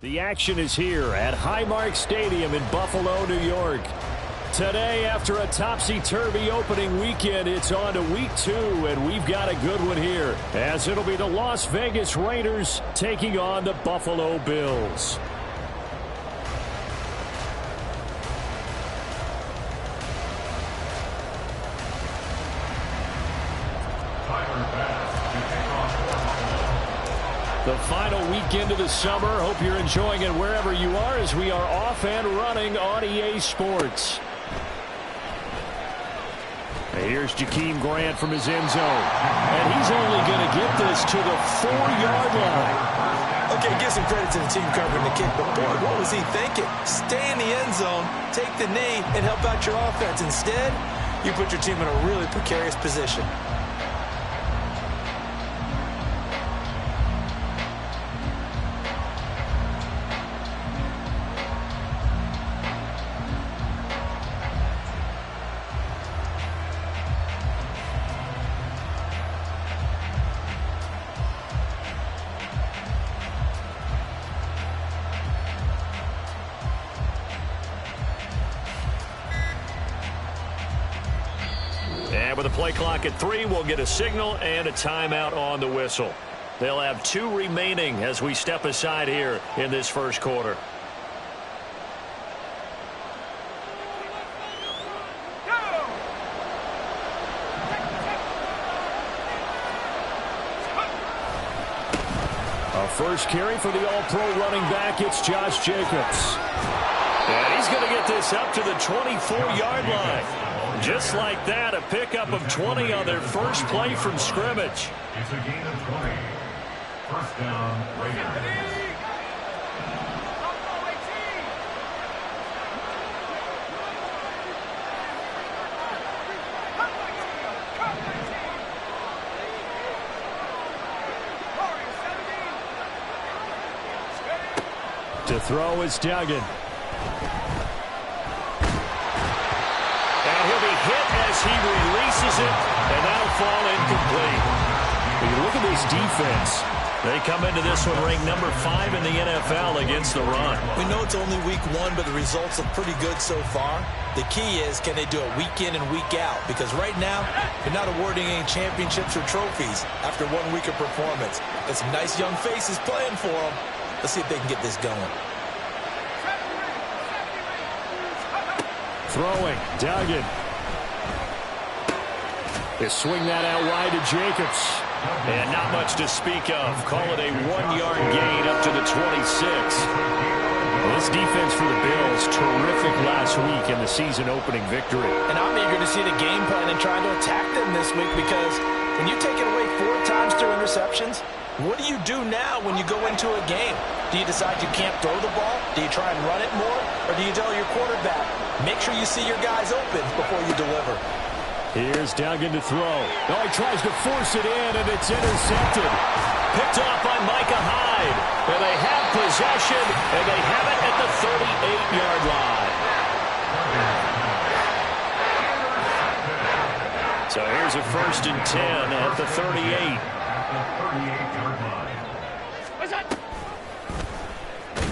The action is here at Highmark Stadium in Buffalo, New York. Today, after a topsy-turvy opening weekend, it's on to week 2, and we've got a good one here, as it'll be the Las Vegas Raiders taking on the Buffalo Bills. The final weekend of the summer. Hope you're enjoying it wherever you are as we are off and running on EA Sports. Here's Jakeem Grant from his end zone. And he's only going to get this to the 4-yard line. Okay, give some credit to the team covering the kick, but boy, what was he thinking? Stay in the end zone, take the knee, and help out your offense. Instead, you put your team in a really precarious position. And with a play clock at 3, we'll get a signal and a timeout on the whistle. They'll have 2 remaining as we step aside here in this first quarter. A first carry for the All-Pro running back. It's Josh Jacobs. And he's going to get this up to the 24-yard line. Just like that, a pickup of 20 on their first play from scrimmage. It's a gain of 20. First down, Raiders. To throw is Duggan. As he releases it, and that'll fall incomplete. When you look at this defense, they come into this one ranked number 5 in the NFL against the run. We know it's only week 1, but the results look pretty good so far. The key is, can they do it week in and week out? Because right now, they're not awarding any championships or trophies after 1 week of performance. Got some nice young faces playing for them. Let's see if they can get this going. Throwing, Duggan. They swing that out wide to Jacobs. And not much to speak of. Call it a 1-yard gain up to the 26. Well, this defense for the Bills, terrific last week in the season-opening victory. And I'm eager to see the game plan and trying to attack them this week, because when you take it away 4 times through interceptions, what do you do now when you go into a game? Do you decide you can't throw the ball? Do you try and run it more? Or do you tell your quarterback, make sure you see your guys open before you deliver? Here's Duggan to throw. Oh, he tries to force it in, and it's intercepted. Picked off by Micah Hyde. And they have possession, and they have it at the 38-yard line. So here's a 1st and 10 at the 38.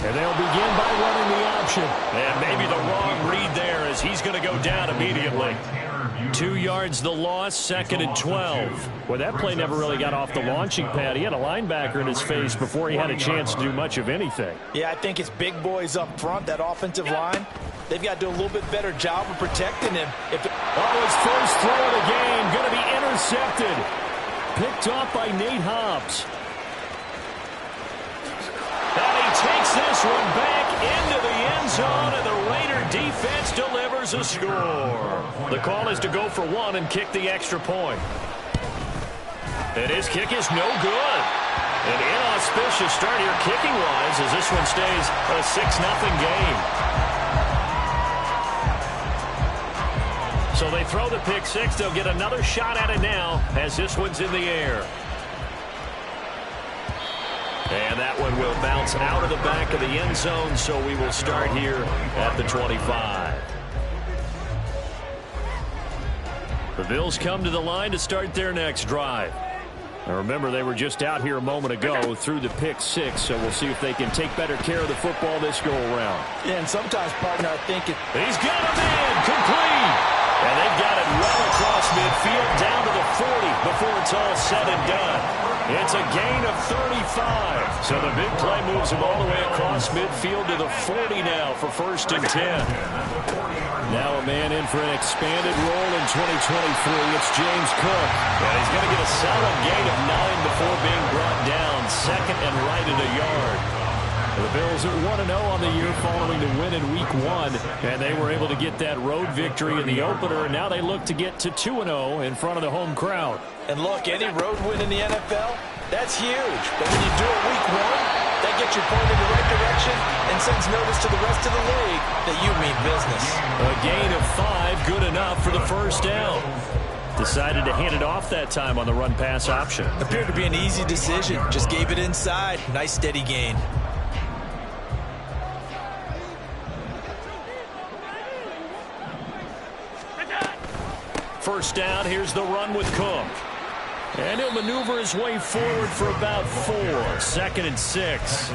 And they'll begin by running the option. And maybe the wrong read there, as he's going to go down immediately. 2 yards the loss, 2nd and 12. Well, that play never really got off the launching pad. He had a linebacker in his face before he had a chance to do much of anything. Yeah, I think it's big boys up front, that offensive line. They've got to do a little bit better job of protecting him. His first throw of the game going to be intercepted. Picked off by Nate Hobbs. And he takes this one back into the end zone, and the Raider defense delivers a score. The call is to go for 1 and kick the extra point. And his kick is no good. An inauspicious start here kicking-wise, as this one stays a 6-0 game. So they throw the pick 6. They'll get another shot at it now, as this one's in the air. And that one will bounce out of the back of the end zone, so we will start here at the 25. The Bills come to the line to start their next drive. Now remember, they were just out here a moment ago through the pick six, so we'll see if they can take better care of the football this go-around. Yeah, and sometimes, partner, I think he's got a man complete. And they've got it well across midfield down to the 40 before it's all said and done. It's a gain of 35. So the big play moves him all the way across midfield to the 40 now for 1st and 10. Now a man in for an expanded role in 2023. It's James Cook. And he's going to get a solid gain of 9 before being brought down. Second and right at a yard. The Bills are 1-0 on the year following the win in Week 1, and they were able to get that road victory in the opener, and now they look to get to 2-0 in front of the home crowd. And look, any road win in the NFL, that's huge. But when you do it Week 1, that gets you pointed in the right direction and sends notice to the rest of the league that you mean business. A gain of 5, good enough for the first down. Decided to hand it off that time on the run-pass option. Appeared to be an easy decision. Just gave it inside. Nice steady gain. First down, here's the run with Cook. And he'll maneuver his way forward for about 4. 2nd and 6.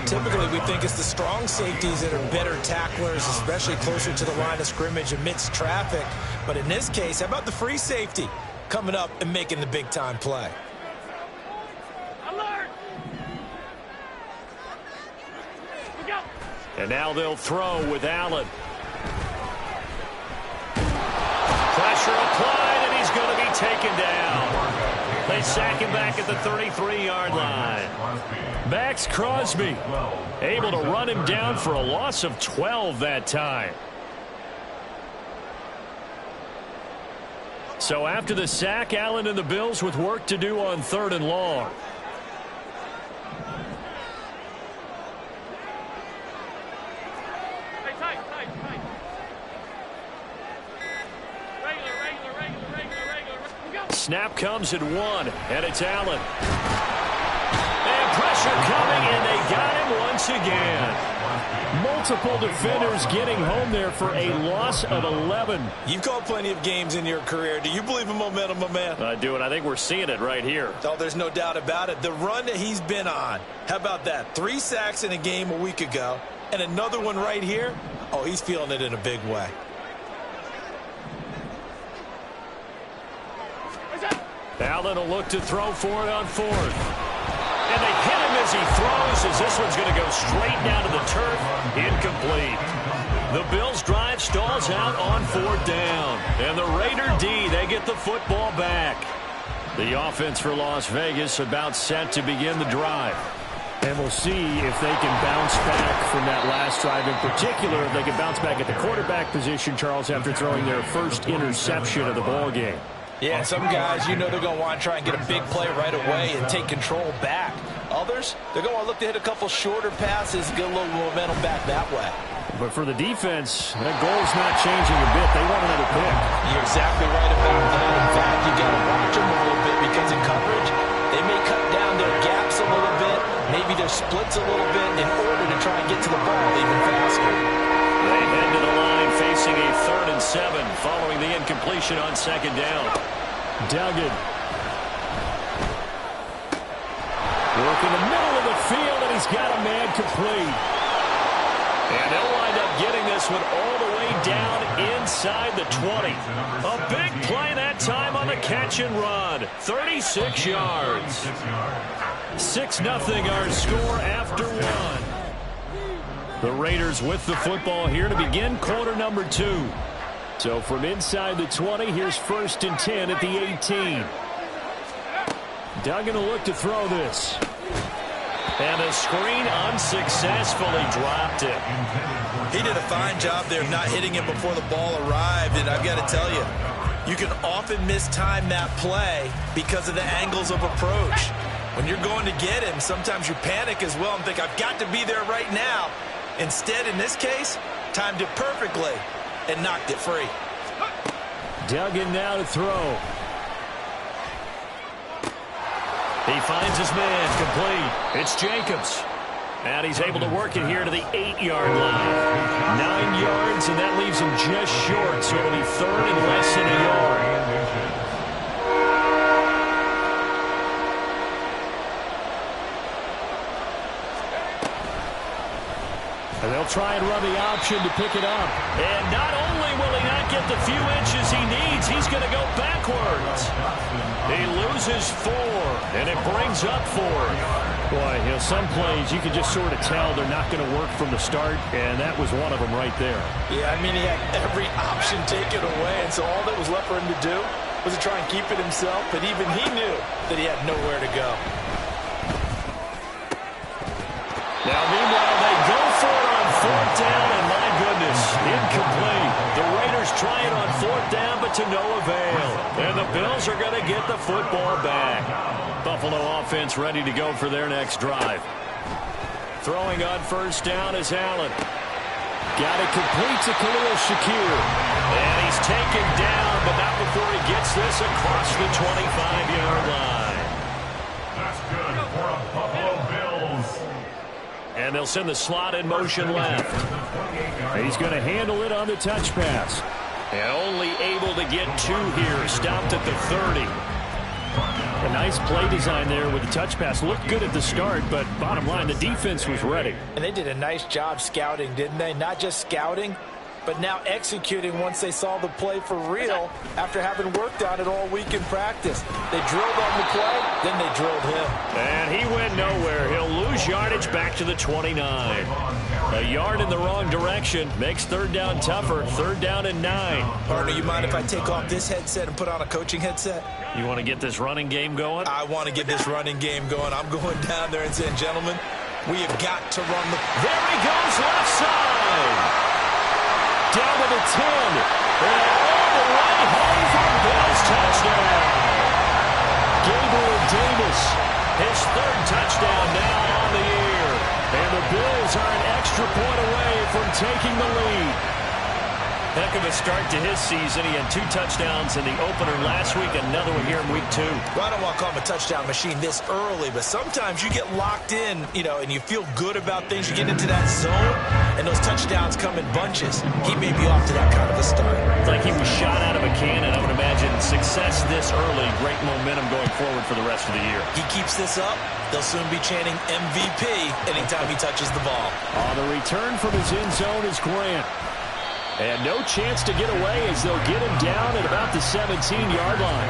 Typically, we think it's the strong safeties that are better tacklers, especially closer to the line of scrimmage amidst traffic. But in this case, how about the free safety coming up and making the big-time play? Alert! And now they'll throw with Allen. Pressure applied, and he's going to be taken down. They sack him back at the 33-yard line. Max Crosby able to run him down for a loss of 12 that time. So after the sack, Allen and the Bills with work to do on 3rd and long. Snap comes at 1, and it's Allen. And pressure coming, and they got him once again. Multiple defenders getting home there for a loss of 11. You've called plenty of games in your career. Do you believe in momentum, my man? I do, and I think we're seeing it right here. Oh, there's no doubt about it. The run that he's been on. How about that? 3 sacks in a game a week ago, and another one right here. Oh, he's feeling it in a big way. Allen will look to throw for it on 4th. And they hit him as he throws, as this one's going to go straight down to the turf. Incomplete. The Bills' drive stalls out on 4th down. And the Raider D, they get the football back. The offense for Las Vegas about set to begin the drive. And we'll see if they can bounce back from that last drive. In particular, if they can bounce back at the quarterback position, Charles, after throwing their first interception of the ball game. Yeah, some guys, you know they're going to want to try and get a big play right away and take control back. Others, they're going to want to look to hit a couple shorter passes, get a little momentum back that way. But for the defense, that goal's not changing a bit. They want another pick. You're exactly right about that. In fact, you got to watch them a little bit because in coverage, they may cut down their gaps a little bit, maybe their splits a little bit in order to try and get to the ball even faster. They head to the line facing a 3rd and 7 following the incompletion on 2nd down. Duggan. Work in the middle of the field, and he's got a man complete. And they'll wind up getting this one all the way down inside the 20. A big play that time on the catch and run. 36 yards. 6-0 our score after 1. The Raiders with the football here to begin quarter number 2. So from inside the 20, here's 1st and 10 at the 18. Duggan will look to throw this. And the screen unsuccessfully dropped it. He did a fine job there of not hitting him before the ball arrived, and I've got to tell you, you can often mistime that play because of the angles of approach. When you're going to get him, sometimes you panic as well and think, I've got to be there right now. Instead, in this case, timed it perfectly and knocked it free. Duggan now to throw. He finds his man complete. It's Jacobs. And he's able to work it here to the 8-yard line. 9 yards, and that leaves him just short, so it'll be 3rd and less than a yard. And they'll try and run the option to pick it up. And not only will he not get the few inches he needs, he's going to go backwards. He loses 4, and it brings up 4. Boy, you know, some plays you can just sort of tell they're not going to work from the start, and that was one of them right there. Yeah, I mean, he had every option taken away, and so all that was left for him to do was to try and keep it himself, but even he knew that he had nowhere to go. Now, meanwhile, they go for it on 4th down, and my goodness, incomplete. The Raiders try it on 4th down, but to no avail. And the Bills are going to get the football back. Buffalo offense ready to go for their next drive. Throwing on 1st down is Allen. Got it complete to Khalil Shakir. And he's taken down, but not before he gets this across the 25-yard line. That's good for a Buffalo Bills. And they'll send the slot in motion left. He's going to handle it on the touch pass. And only able to get 2 here. Stopped at the 30. A nice play design there with the touch pass. Looked good at the start, but bottom line, the defense was ready. And they did a nice job scouting, didn't they? Not just scouting, but now executing once they saw the play for real after having worked on it all week in practice. They drilled on the play, then they drilled him. And he went nowhere. He'll lose yardage back to the 29. A yard in the wrong direction makes 3rd down tougher. 3rd down and 9. Partner, you mind if I take off this headset and put on a coaching headset? You want to get this running game going? I want to get this running game going. I'm going down there and saying, gentlemen, we have got to run the... There he goes, left side. Down to the 10. And all the way home for Bills touchdown. Gabriel Davis, his 3rd touchdown now on the year. And the Bills are an extra point away from taking the lead. Heck of a start to his season. He had 2 touchdowns in the opener last week, another one here in week 2. Well, I don't want to call him a touchdown machine this early, but sometimes you get locked in, you know, and you feel good about things. You get into that zone, and those touchdowns come in bunches. He may be off to that kind of a start. It's like he was shot out of a cannon. I would imagine success this early, great momentum going forward for the rest of the year. He keeps this up, they'll soon be chanting MVP anytime he touches the ball. On the return from his end zone is Grant. And no chance to get away as they'll get him down at about the 17-yard line.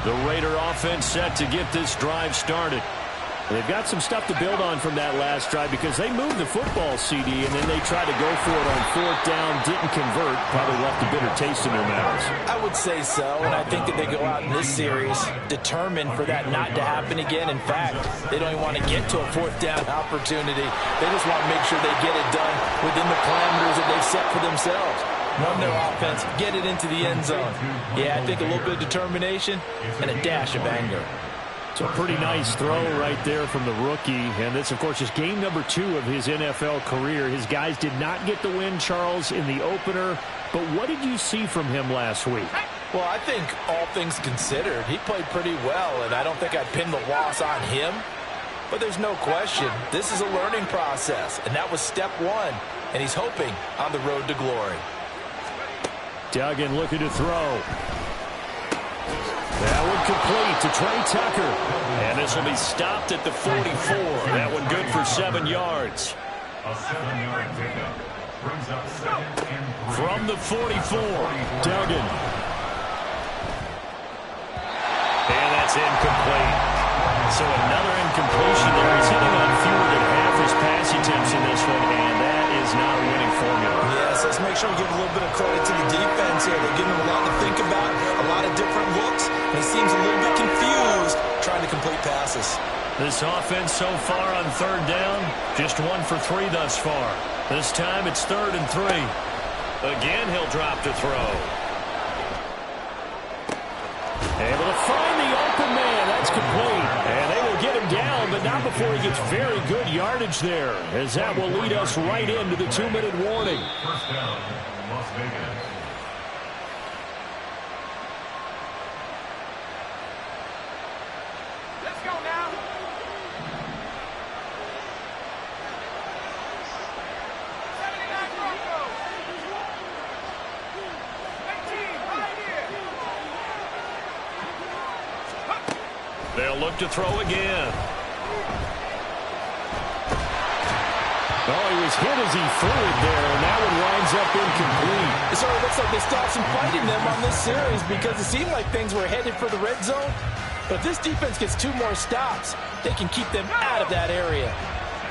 The Raider offense set to get this drive started. They've got some stuff to build on from that last drive because they moved the football, CD, and then they tried to go for it on 4th down, didn't convert, probably left a bitter taste in their mouths. I would say so, and I think that they go out in this series determined for that not to happen again. In fact, they don't even want to get to a 4th down opportunity. They just want to make sure they get it done within the parameters that they've set for themselves. Run their offense, get it into the end zone. Yeah, I think a little bit of determination and a dash of anger. So a pretty nice throw right there from the rookie. And this, of course, is game number 2 of his NFL career. His guys did not get the win, Charles, in the opener. But what did you see from him last week? Well, I think all things considered, he played pretty well, and I don't think I'd pin the loss on him. But there's no question, this is a learning process, and that was step 1. And he's hoping on the road to glory. Duggan looking to throw. That one complete to Trey Tucker. And this will be stopped at the 44. That one good for 7 yards. A 7-yard pickup brings up 2nd and 3. From the 44, Duggan. And that's incomplete. So another incompletion there. He's hitting on fewer than half his pass attempts in this one, and that is not a winning formula. Yes, let's make sure we give a little bit of credit to the defense here. They're giving him a lot to think about, a lot of different looks, and he seems a little bit confused trying to complete passes. This offense so far on 3rd down, just 1 for 3 thus far. This time it's 3rd and 3. Again, he'll drop to throw. Able to find the open man. That's complete. And they will get him down, but not before he gets very good yardage there, as that will lead us right into the 2-minute warning. 1st down, Las Vegas. Let's go now. They'll look to throw again. Oh, he was hit as he threw it there, and that one winds up incomplete. It sort of looks like they stopped some fighting them on this series because it seemed like things were headed for the red zone. But if this defense gets 2 more stops, they can keep them out of that area.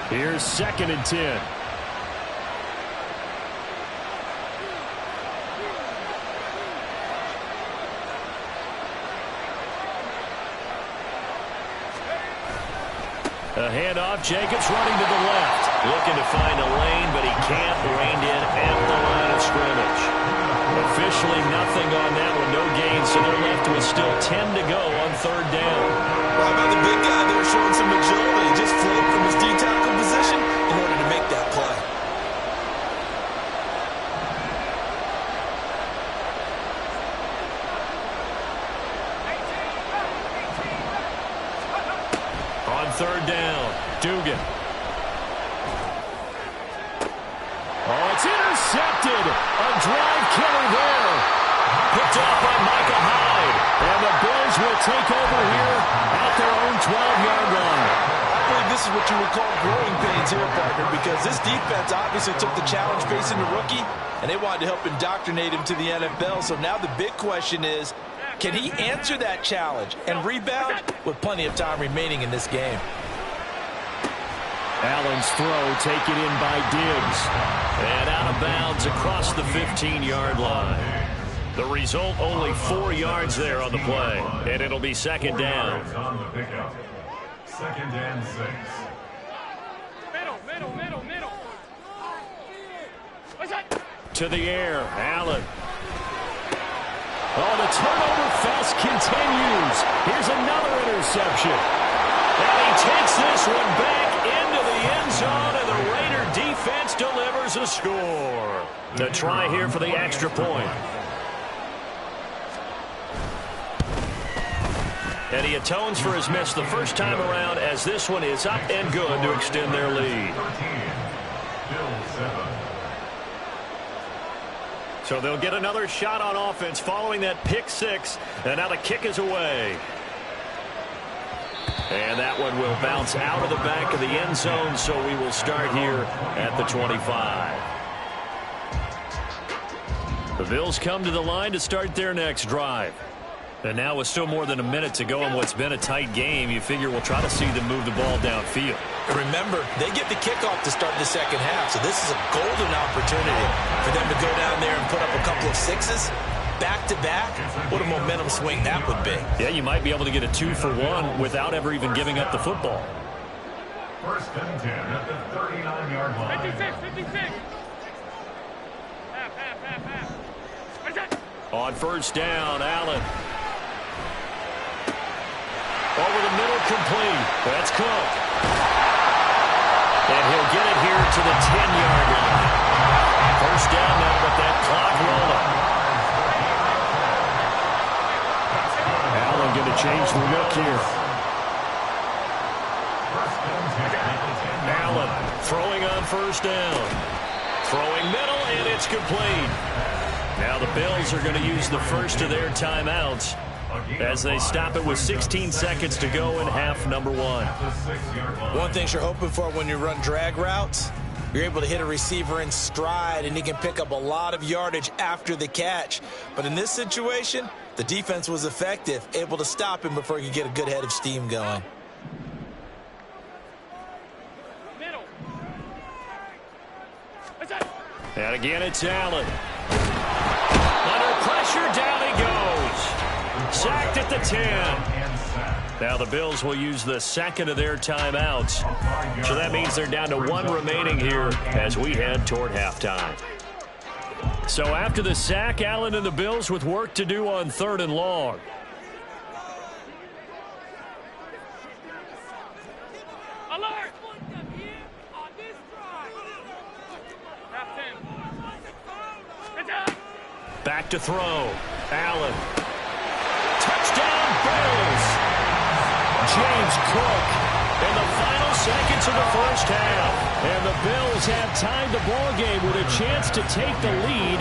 Here's 2nd and 10. A handoff, Jacobs running to the left. Looking to find a lane, but he can't. Reined in at the line of scrimmage. Officially nothing on that one, no gain, so they're left with still 10 to go on 3rd down. Well, how about the big guy there showing some agility? Just float from his D-tackle position in order to make that play. On 3rd down, Dugan. Oh, it's intercepted. A drive killer there. Picked off by Micah Hyde. And the Bills will take over here at their own 12-yard line. I believe this is what you would call growing pains here, partner, because this defense obviously took the challenge facing the rookie, and they wanted to help indoctrinate him to the NFL. So now the big question is, can he answer that challenge and rebound with plenty of time remaining in this game? Allen's throw taken in by Diggs. And out of bounds across the 15-yard line. The result, only 4 yards there on the play. And it'll be 2nd down. 2nd and 6. Middle. To the air, Allen. Oh, the turnover fest continues. Here's another interception. And he takes this one back into the end zone, and the Raider defense delivers a score. The try here for the extra point. And he atones for his miss the first time around, as this one is up and good to extend their lead. So they'll get another shot on offense following that pick 6, and now the kick is away. And that one will bounce out of the back of the end zone, so we will start here at the 25. The Bills come to the line to start their next drive. And now with still more than a minute to go in what's been a tight game, you figure we'll try to see them move the ball downfield. And remember, they get the kickoff to start the second half, so this is a golden opportunity for them to go down there and put up a couple of 6s back-to-back. What a momentum swing that would be. Yeah, you might be able to get a 2-for-1 without ever even giving up the football. 1st and 10 at the 39-yard line. 56. Half. On 1st down, Allen. Over the middle, complete. That's Cook. And he'll get it here to the 10-yard line. 1st down now with that clock rolling. Allen going to change the look here. Allen throwing on 1st down. Throwing middle, and it's complete. Now the Bills are going to use the first of their timeouts as they stop it with 16 seconds to go in half number 1. One thing you're hoping for when you run drag routes, you're able to hit a receiver in stride, and he can pick up a lot of yardage after the catch. But in this situation, the defense was effective, able to stop him before he could get a good head of steam going. And again, it's Allen. Under pressure, down he goes. Sacked at the 10. Now the Bills will use the second of their timeouts. So that means they're down to 1 remaining here as we head toward halftime. So after the sack, Allen and the Bills with work to do on 3rd and long. Alert! Back to throw. Allen. Touchdown, Bills. James Cook in the final seconds of the first half. And the Bills have tied the ball game with a chance to take the lead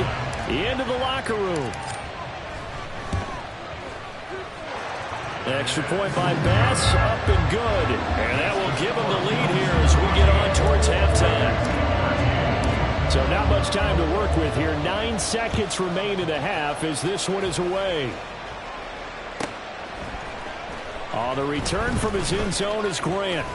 into the locker room. Extra point by Bass, up and good. And that will give them the lead here as we get on towards halftime. So not much time to work with here. 9 seconds remain in the half as this one is away. On the return from his end zone is Grant.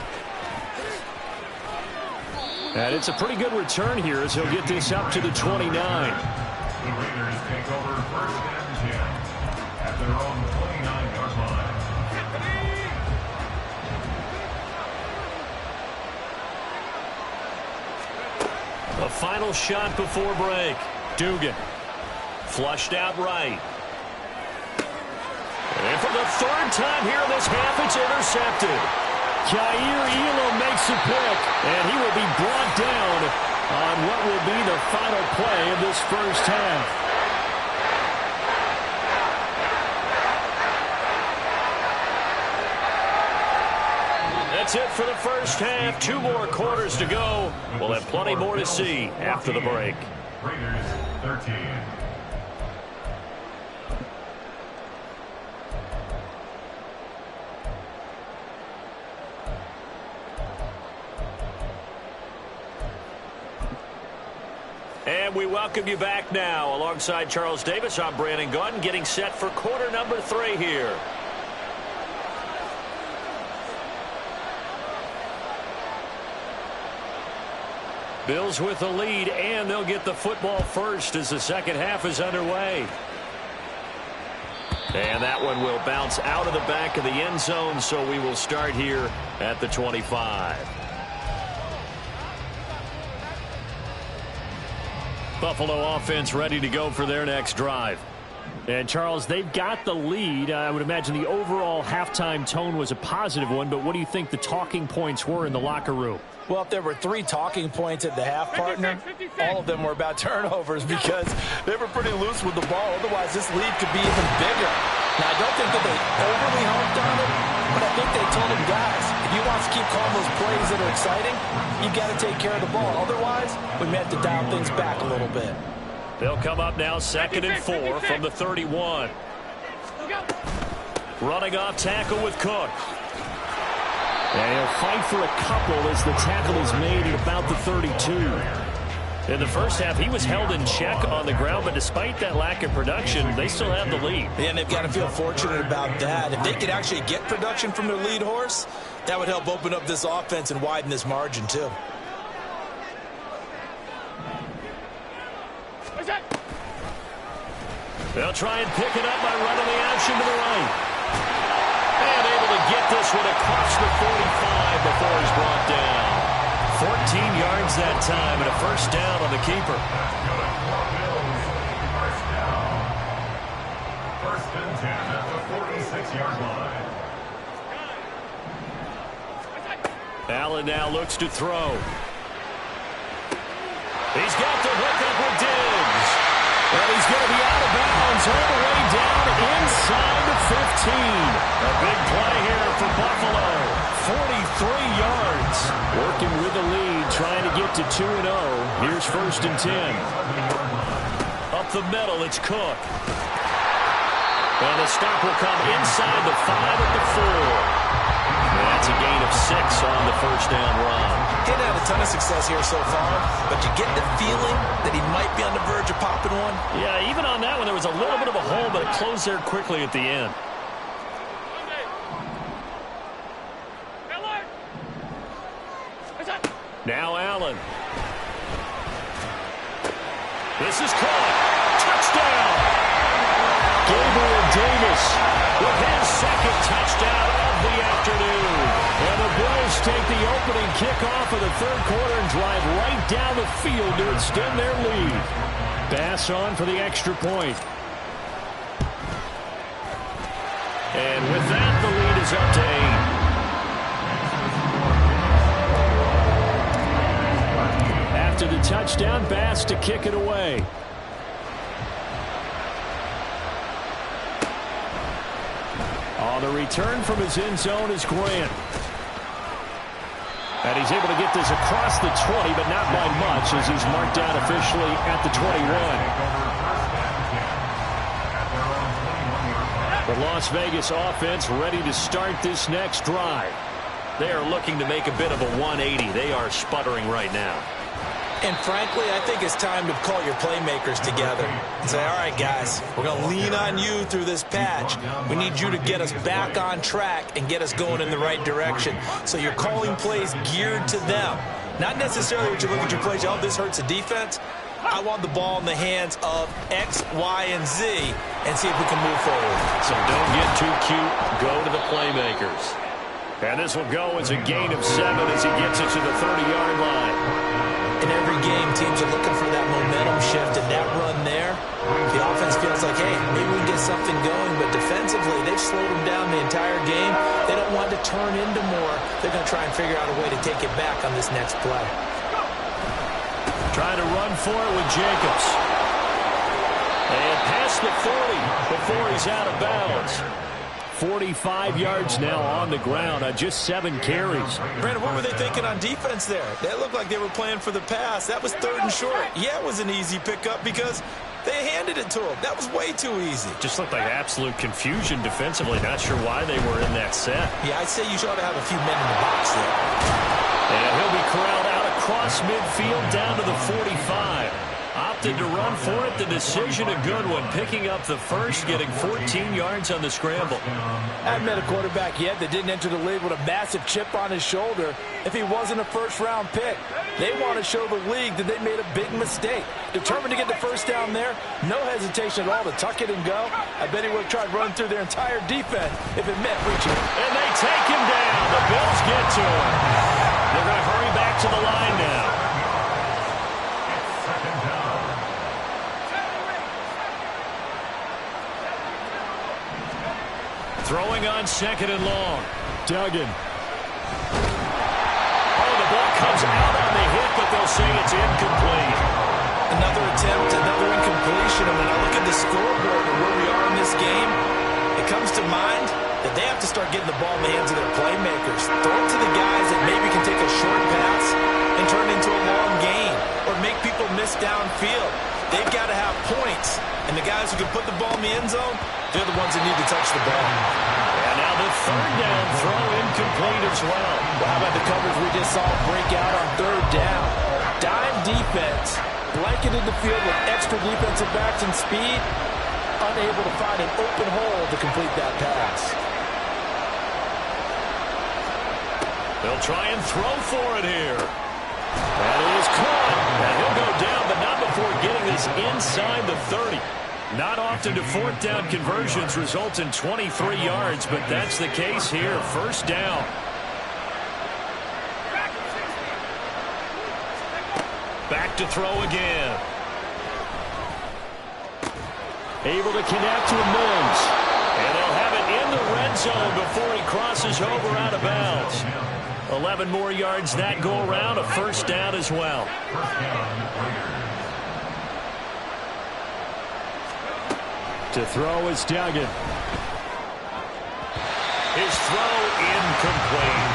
And it's a pretty good return here as he'll get this up to the 29. The Raiders take over 1st and 10 at their own 29-yard line. A final shot before break. Dugan. Flushed out right. And for the 3rd time here in this half, it's intercepted. Jair Elam makes a pick, and he will be brought down on what will be the final play of this first half. That's it for the first half. 2 more quarters to go. We'll have plenty more to see after the break. Raiders 13. And we welcome you back now. Alongside Charles Davis, I'm Brandon Gaudin, getting set for quarter number 3 here. Bills with the lead, and they'll get the football first as the second half is underway. And that one will bounce out of the back of the end zone, so we will start here at the 25. Buffalo offense ready to go for their next drive. And, Charles, they've got the lead. I would imagine the overall halftime tone was a positive one, but what do you think the talking points were in the locker room? Well, if there were 3 talking points at the half, partner, all of them were about turnovers because they were pretty loose with the ball. Otherwise, this lead could be even bigger. Now, I don't think that they overly harped on it, but I think they told them, guys, if you want to keep calling those plays that are exciting, you've got to take care of the ball. Otherwise, we may have to dial things back a little bit. They'll come up now 2nd and 4 from the 31. Running off tackle with Cook. And he'll fight for a couple as the tackle is made at about the 32. In the first half, he was held in check on the ground, but despite that lack of production, they still have the lead. Yeah, and they've got to feel fortunate about that. If they could actually get production from their lead horse, that would help open up this offense and widen this margin, too. They'll try and pick it up by running the option to the right. And able to get this one across the 45 before he's brought down. 14 yards that time and a first down on the keeper. First down. 1st and 10 at the 46-yard line. Allen now looks to throw. He's got the hook up with Diggs. And he's going to be out of bounds all the way down inside the 15. A big play here for Buffalo. 43 yards. Working with the lead, trying to get to 2-0. Here's 1st and 10. Up the middle, it's Cook. And the stop will come inside the 5 at the 4. And that's a gain of 6 on the first down run. Didn't have a ton of success here so far, but you get the feeling that he might be on the verge of popping one. Yeah, even on that one, there was a little bit of a hole, but it closed there quickly at the end. Now Allen. This is caught. Touchdown. Gabriel Davis With his 2nd touchdown of the afternoon. And the Bills take the opening kickoff of the 3rd quarter and drive right down the field to extend their lead. Bass on for the extra point. And with that, the lead is up to 8. After the touchdown, Bass to kick it away. On the return from his end zone is Grant. And he's able to get this across the 20, but not by much as he's marked down officially at the 21. The Las Vegas offense ready to start this next drive. They are looking to make a bit of a 180. They are sputtering right now. And frankly, I think it's time to call your playmakers together and say, all right, guys, we're going to lean on you through this patch. We need you to get us back on track and get us going in the right direction. So you're calling plays geared to them. Not necessarily what you look at your plays, oh, this hurts the defense. I want the ball in the hands of X, Y, and Z and see if we can move forward. So don't get too cute. Go to the playmakers. And this will go as a gain of 7 as he gets it to the 30-yard line. In every game, teams are looking for that momentum shift, and that run there, the offense feels like, hey, maybe we can get something going, but defensively, they've slowed them down the entire game. They don't want to turn into more. They're going to try and figure out a way to take it back on this next play. Trying to run for it with Jacobs. And past the 40 before he's out of bounds. 45 yards now on the ground on just 7 carries. Brandon, what were they thinking on defense there? That looked like they were playing for the pass. That was 3rd and short. Yeah, it was an easy pickup because they handed it to him. That was way too easy. Just looked like absolute confusion defensively. Not sure why they were in that set. Yeah, I'd say you should have a few men in the box there. And he'll be corralled out across midfield down to the 45. Opted to run for it. The decision a good one. Picking up the first, getting 14 yards on the scramble. I haven't met a quarterback yet that didn't enter the league with a massive chip on his shoulder if he wasn't a first-round pick. They want to show the league that they made a big mistake. Determined to get the first down there, no hesitation at all to tuck it and go. I bet he would have tried running through their entire defense if it meant reaching. And they take him down. The Bills get to him. They're going to hurry back to the line now. Throwing on 2nd and long. Duggan. Oh, the ball comes out on the hit, but they'll say it's incomplete. Another attempt, another incompletion. And when I look at the scoreboard and where we are in this game, it comes to mind that they have to start getting the ball in the hands of their playmakers. Throw it to the guys that maybe can take a short pass and turn it into a long gain or make people miss downfield. They've got to have points. And the guys who can put the ball in the end zone, they're the ones that need to touch the ball. And now the 3rd down throw incomplete as well. Well, how about the coverage we just saw break out on 3rd down? Dime defense, blanketed the field with extra defensive backs and speed, unable to find an open hole to complete that pass. They'll try and throw for it here. That is caught. And he'll go down, but not before getting this inside the 30. Not often do 4th down conversions result in 23 yards, but that's the case here. 1st down. Back to throw again. Able to connect with Mills. And they'll have it in the red zone before he crosses over out of bounds. 11 more yards that go around, a 1st down as well. To throw is Duggan. His throw incomplete.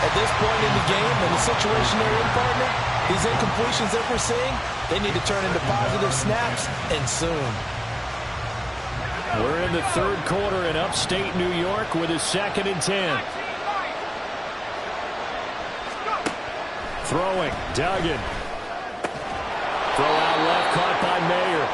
At this point in the game, in the situation they're in, partner, these incompletions that we're seeing, they need to turn into positive snaps, and soon. We're in the 3rd quarter in upstate New York with a 2nd and 10. Throwing, Duggan. Throw out left, caught by Mayer.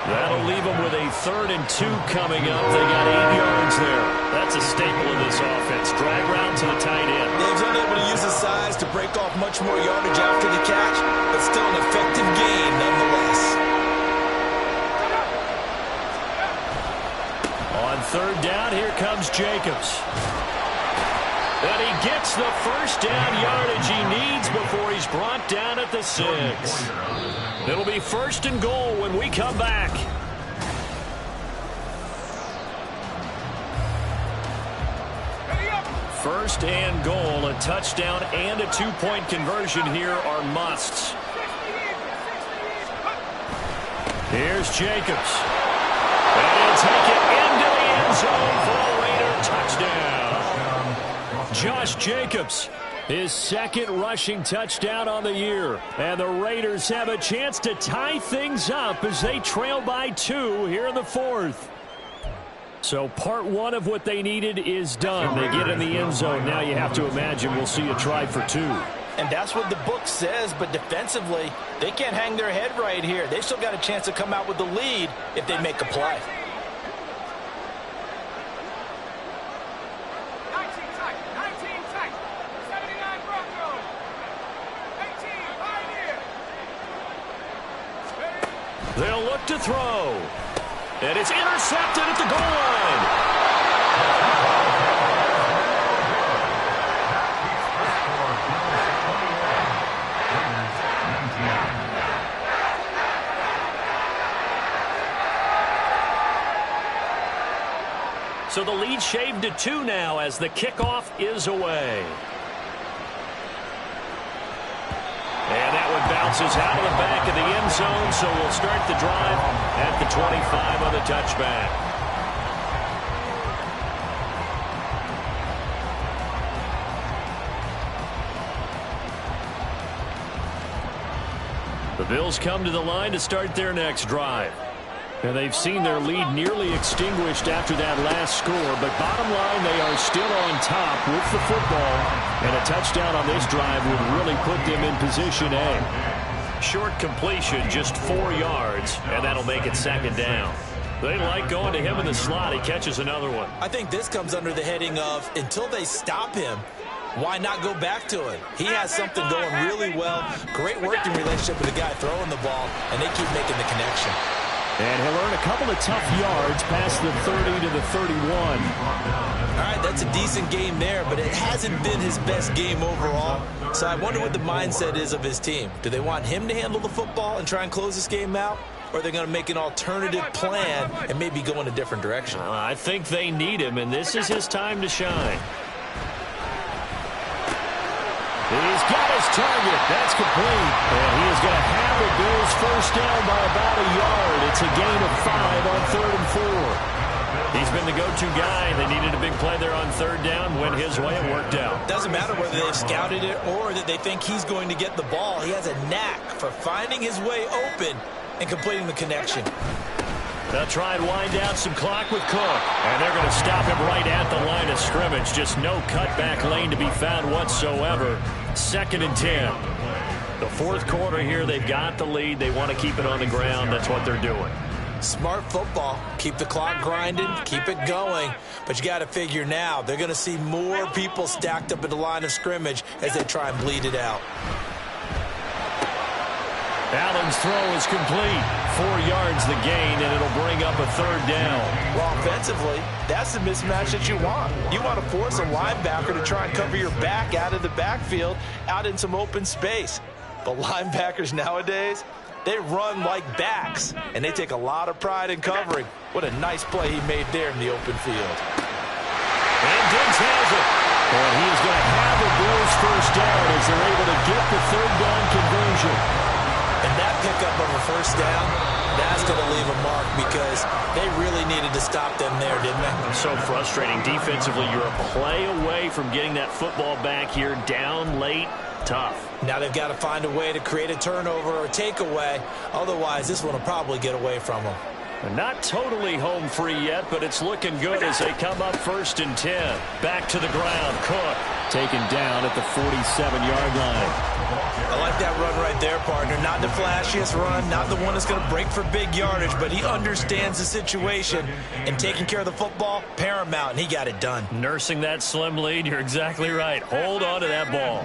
That'll leave them with a 3rd and 2 coming up. They got 8 yards there. That's a staple of this offense. Drag round to the tight end. They've been able to use his size to break off much more yardage after the catch, but still an effective gain nonetheless. On 3rd down, here comes Jacobs. And he gets the 1st down yardage he needs before he's brought down at the 6. It'll be 1st and goal when we come back. First and goal, a touchdown and a 2-point conversion here are musts. Here's Jacobs. And he'll take it into the end zone for a Raider touchdown. Josh Jacobs, his 2nd rushing touchdown on the year. And the Raiders have a chance to tie things up as they trail by 2 here in the 4th. So part one of what they needed is done. They get in the end zone. Now you have to imagine we'll see a try for two. And that's what the book says, but defensively, they can't hang their head right here. They've still got a chance to come out with the lead if they make a play. 19 tight, 79 Broncos, 18 Pioneer. They'll look to throw. And it's intercepted at the goal line. So the lead shaved to 2 now as the kickoff is away. And that one bounces out of the back of the end zone, so we'll start the drive at the 25 on the touchback. The Bills come to the line to start their next drive. And they've seen their lead nearly extinguished after that last score, but bottom line, they are still on top with the football, and a touchdown on this drive would really put them in position A. Short completion, just 4 yards, and that'll make it second down. They like going to him in the slot. He catches another one. I think this comes under the heading of until they stop him, why not go back to it? He has something going really well. Great working relationship with the guy throwing the ball, and they keep making the connection. And he'll earn a couple of tough yards past the 30 to the 31. All right, that's a decent game there, but it hasn't been his best game overall. So I wonder what the mindset is of his team. Do they want him to handle the football and try and close this game out? Or are they going to make an alternative plan and maybe go in a different direction? I think they need him, and this is his time to shine. He's got his target. That's complete. And he is going to have the Bills first down by about a yard. It's a gain of 5 on 3rd and 4. He's been the go-to guy. They needed a big play there on 3rd down. Went his way. It worked out. Doesn't matter whether they've scouted it or that they think he's going to get the ball. He has a knack for finding his way open and completing the connection. They'll try and wind down some clock with Cook. And they're going to stop him right at the line of scrimmage. Just no cutback lane to be found whatsoever. 2nd and 10. The 4th quarter here, they've got the lead. They want to keep it on the ground. That's what they're doing. Smart football. Keep the clock grinding. Keep it going. But you got to figure now, they're going to see more people stacked up at the line of scrimmage as they try and bleed it out. Allen's throw is complete. 4 yards the gain, and it'll bring up a 3rd down. Well, offensively, that's the mismatch that you want. You want to force a linebacker to try and cover your back out of the backfield, out in some open space. But linebackers nowadays, they run like backs, and they take a lot of pride in covering. What a nice play he made there in the open field. And Diggs has it. And he is going to have the Bills first down as they're able to get the 3rd down conversion. And that pickup of a first down, that's going to leave a mark because they really needed to stop them there, didn't they? So frustrating. Defensively, you're a play away from getting that football back here. Down late, tough. Now they've got to find a way to create a turnover or takeaway. Otherwise, this one will probably get away from them. Not totally home free yet, but it's looking good as they come up 1st and 10. Back to the ground. Cook taken down at the 47-yard line. I like that run right there, partner. Not the flashiest run, not the one that's going to break for big yardage, but he understands the situation, and taking care of the football, paramount, and he got it done. Nursing that slim lead, you're exactly right. Hold on to that ball.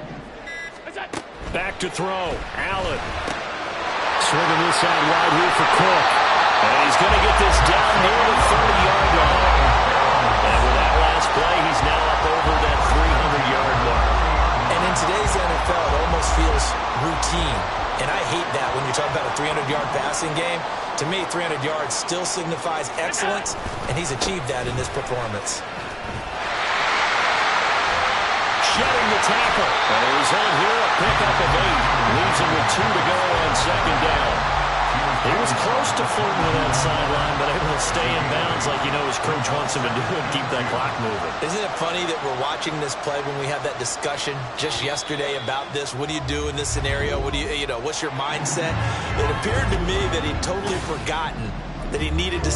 Back to throw. Allen. Swinging this out wide here for Cook. And he's going to get this down near the 30-yard line. And with that last play, he's now up over that 300-yard mark. And in today's NFL, it almost feels routine. And I hate that when you talk about a 300-yard passing game. To me, 300 yards still signifies excellence, and he's achieved that in this performance. Shedding the tackle. And the result here, a pickup of 8. Leaves him with 2 to go on 2nd down. He was close to flirting with that sideline, but able to stay in bounds like you know his coach wants him to do and keep that clock moving. Isn't it funny that we're watching this play when we had that discussion just yesterday about this? What do you do in this scenario? What do you know, what's your mindset? It appeared to me that he'd totally forgotten that he needed to